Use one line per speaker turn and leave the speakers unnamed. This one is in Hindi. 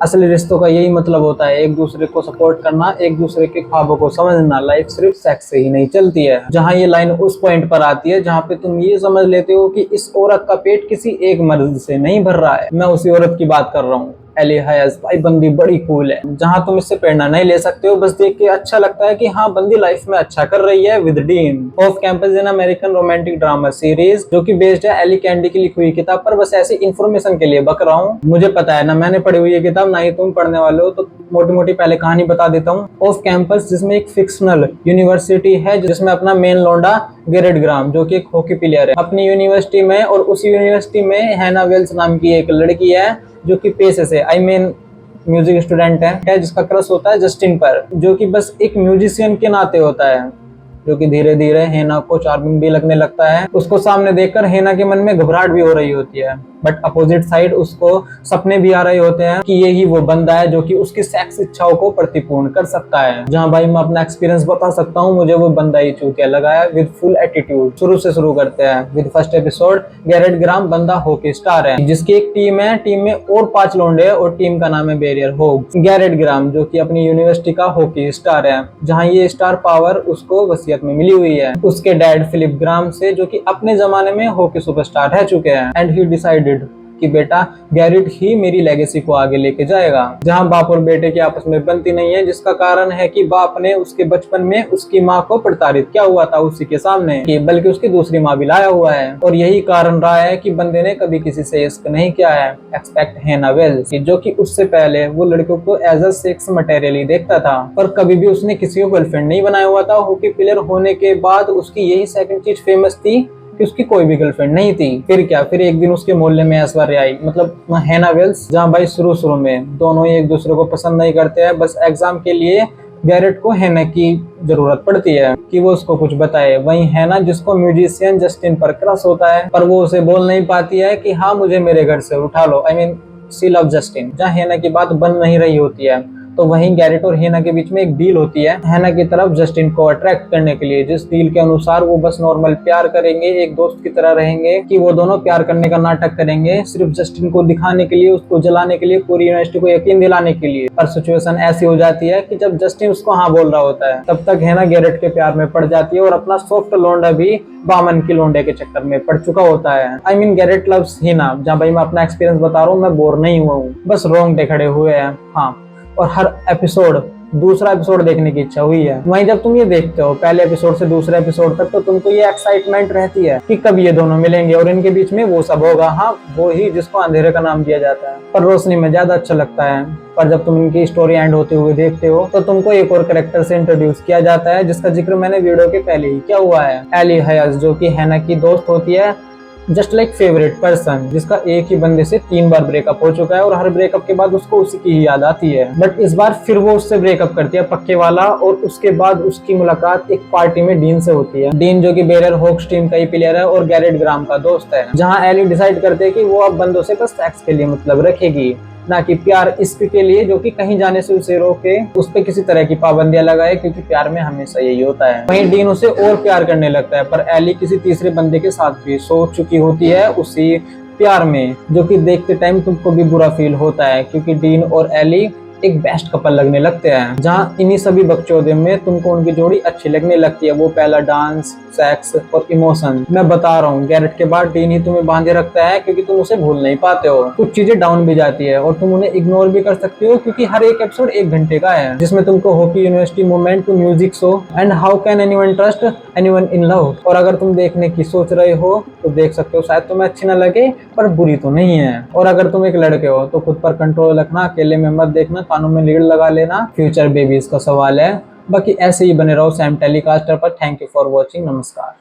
असली रिश्तों का यही मतलब होता है, एक दूसरे को सपोर्ट करना, एक दूसरे के ख्वाबों को समझना। लाइफ सिर्फ सेक्स से ही नहीं चलती है। जहाँ ये लाइन उस पॉइंट पर आती है जहाँ पे तुम ये समझ लेते हो कि इस औरत का पेट किसी एक मर्द से नहीं भर रहा है, मैं उसी औरत की बात कर रहा हूँ। एली हयाज भाई, बंदी बड़ी कूल है। जहां तुम इससे प्रेरणा नहीं ले सकते हो, बस देख के अच्छा लगता है कि हाँ, बंदी लाइफ में अच्छा कर रही है with dean. Off campus in American romantic drama series जो कि बेस्ड है एली कैंडी की लिखी हुई किताब पर। बस ऐसी इन्फॉर्मेशन के लिए बक रहा हूँ, मुझे पता है ना, मैंने पढ़ी हुई है किताब, ना ही तुम पढ़ने वाले हो, तो मोटी मोटी पहले कहानी बता देता हूँ। ऑफ कैंपस जिसमें एक फिक्शनल यूनिवर्सिटी है जिसमें अपना मेन लौंडा गैरेट ग्राम जो कि एक हॉकी प्लेयर है अपनी यूनिवर्सिटी में, और उसी यूनिवर्सिटी में हैना वेल्स नाम की एक लड़की है जो कि पेशे से म्यूजिक स्टूडेंट है जिसका क्रश होता है जस्टिन पर, जो कि बस एक म्यूजिशियन के नाते होता है, जो कि धीरे धीरे हेना को चार्मिंग भी लगने लगता है। उसको सामने देखकर हेना के मन में घबराहट भी हो रही होती है, बट अपोजिट साइड उसको सपने भी आ रहे होते हैं कि यही वो बंदा है जो कि उसकी सेक्स इच्छाओं को प्रतिपूर्ण कर सकता है। जहां भाई मैं अपना एक्सपीरियंस बता सकता हूँ, मुझे वो बंदा ही चूतिया लगा है विद फुल एटीट्यूड। शुरू से शुरू करते हैं विद फर्स्ट एपिसोड। गैरेट ग्राम बंदा हॉकी स्टार है जिसकी एक टीम है, टीम में और 5 लौंडे हैं और टीम का नाम है बैरियर होग। गैरेट ग्राम जो कि अपनी यूनिवर्सिटी का हॉकी स्टार है, जहाँ ये स्टार पावर उसको वसीयत में मिली हुई है उसके डैड फिलिप ग्राम से, जो कि अपने जमाने में हॉकी सुपरस्टार रह चुके हैं। एंड ही डिसाइडेड कि बेटा गैरेट ही मेरी लेगेसी को आगे लेके जाएगा। जहां बाप और बेटे की आपस में बनती नहीं है, जिसका कारण है कि बाप ने उसके बचपन में उसकी माँ को प्रताड़ित किया हुआ था उसी के सामने, कि बल्कि उसकी दूसरी माँ भी लाया हुआ है, और यही कारण रहा है कि बंदे ने कभी किसी से इश्क नहीं किया है एक्सपेक्ट हैना वेल्स, जो कि उससे पहले वो लड़कियों को एज अ सेक्स मटेरियल ही देखता था, पर कभी भी उसने किसी को गर्लफ्रेंड नहीं बनाया हुआ था। हॉकी प्लेयर होने के बाद उसकी यही सेकंड चीज फेमस थी कि उसकी कोई भी गर्लफ्रेंड नहीं थी। फिर क्या, फिर एक दिन उसके मोहल्ले में ऐश्वर्या आई, मतलब हैना वेल्स, जहाँ भाई शुरू में दोनों ही एक दूसरे को पसंद नहीं करते हैं। बस एग्जाम के लिए गैरेट को हैना की जरूरत पड़ती है कि वो उसको कुछ बताए। वहीं हैना जिसको म्यूजिशियन जस्टिन पर क्रश होता है, पर वो उसे बोल नहीं पाती है कि हाँ मुझे मेरे घर से उठा लो, I mean she love Justin. जहाँ हैना की बात बन नहीं रही होती है, तो वहीं गैरेट और हैना के बीच में एक डील होती है हैना की तरफ जस्टिन को अट्रैक्ट करने के लिए, जिस डील के अनुसार वो बस नॉर्मल प्यार करेंगे, एक दोस्त की तरह रहेंगे, कि वो दोनों प्यार करने का नाटक करेंगे सिर्फ जस्टिन को दिखाने के लिए, उसको जलाने के लिए, पूरी यूनिवर्सिटी को यकीन दिलाने के लिए। पर सिचुएशन ऐसी हो जाती है कि जब जस्टिन उसको हाँ बोल रहा होता है, तब तक हैना गैरेट के प्यार में पड़ जाती है और अपना सॉफ्ट लौंडा भी बामन की लौंडे के चक्कर में पड़ चुका होता है। आई मीन गैरेट लव्स हैना। जहाँ भाई मैं अपना एक्सपीरियंस बता रहा हूँ, मैं बोर नहीं हुआ हूँ, बस रोंगटे खड़े हुए हैं। हाँ, और हर एपिसोड दूसरा एपिसोड देखने की इच्छा हुई है। वहीं जब तुम ये देखते हो पहले एपिसोड से दूसरे एपिसोड तक, तो तुमको ये एक्साइटमेंट रहती है कि कब ये दोनों मिलेंगे और इनके बीच में वो सब होगा। हाँ, वो ही जिसको अंधेरे का नाम दिया जाता है, पर रोशनी में ज्यादा अच्छा लगता है। पर जब तुम इनकी स्टोरी एंड होते हुए देखते हो, तो तुमको एक और कैरेक्टर से इंट्रोड्यूस किया जाता है जिसका जिक्र मैंने वीडियो के पहले ही किया हुआ है। एली हयाज, जो कि हैना की दोस्त होती है, जस्ट लाइक फेवरेट पर्सन, जिसका एक ही बंदे से 3 बार ब्रेकअप हो चुका है और हर ब्रेकअप के बाद उसको उसी की ही याद आती है। बट इस बार फिर वो उससे ब्रेकअप करती है पक्के वाला, और उसके बाद उसकी मुलाकात एक पार्टी में डीन से होती है। डीन जो कि बैरियर होक्स टीम का ही प्लेयर है और गैरेट ग्राम का दोस्त है। जहाँ एली डिसाइड करते है कि वो अब बंदों से बस सेक्स के लिए मतलब रखेगी, ना कि प्यार इश्क के लिए, जो कि कहीं जाने से उसे रोके, उस पे किसी तरह की पाबंदियां लगाए, क्योंकि प्यार में हमेशा यही होता है। वहीं डीन उसे और प्यार करने लगता है, पर एली किसी तीसरे बंदे के साथ भी सो चुकी होती है उसी प्यार में, जो कि देखते टाइम तुमको भी बुरा फील होता है, क्योंकि डीन और एली एक बेस्ट कपल लगने लगते हैं। जहाँ इन्हीं सभी बकचोदे में तुमको उनकी जोड़ी अच्छी लगने लगती है। वो पहला डांस, सेक्स और इमोशन। मैं बता रहा हूँ, गैरेट के बाद डीन ही तुम्हें बांधे रखता है, क्योंकि तुम उसे भूल नहीं पाते हो। कुछ चीजें डाउन भी जाती है और तुम उन्हें इग्नोर भी कर सकते हो, क्योंकि हर एक एपिसोड 1 घंटे का है, जिसमें तुमको hockey university movement to music show and how can anyone trust anyone in love. और अगर तुम देखने की सोच रहे हो तो देख सकते हो, शायद तुम्हें अच्छी न लगे, पर बुरी तो नहीं है। और अगर तुम एक लड़के हो तो खुद पर कंट्रोल रखना, अकेले में मत देखना, कानों में लीड लगा लेना, फ्यूचर बेबीज का सवाल है। बाकी ऐसे ही बने रहो सैम टेलीकास्टर पर। थैंक यू फॉर वॉचिंग, नमस्कार।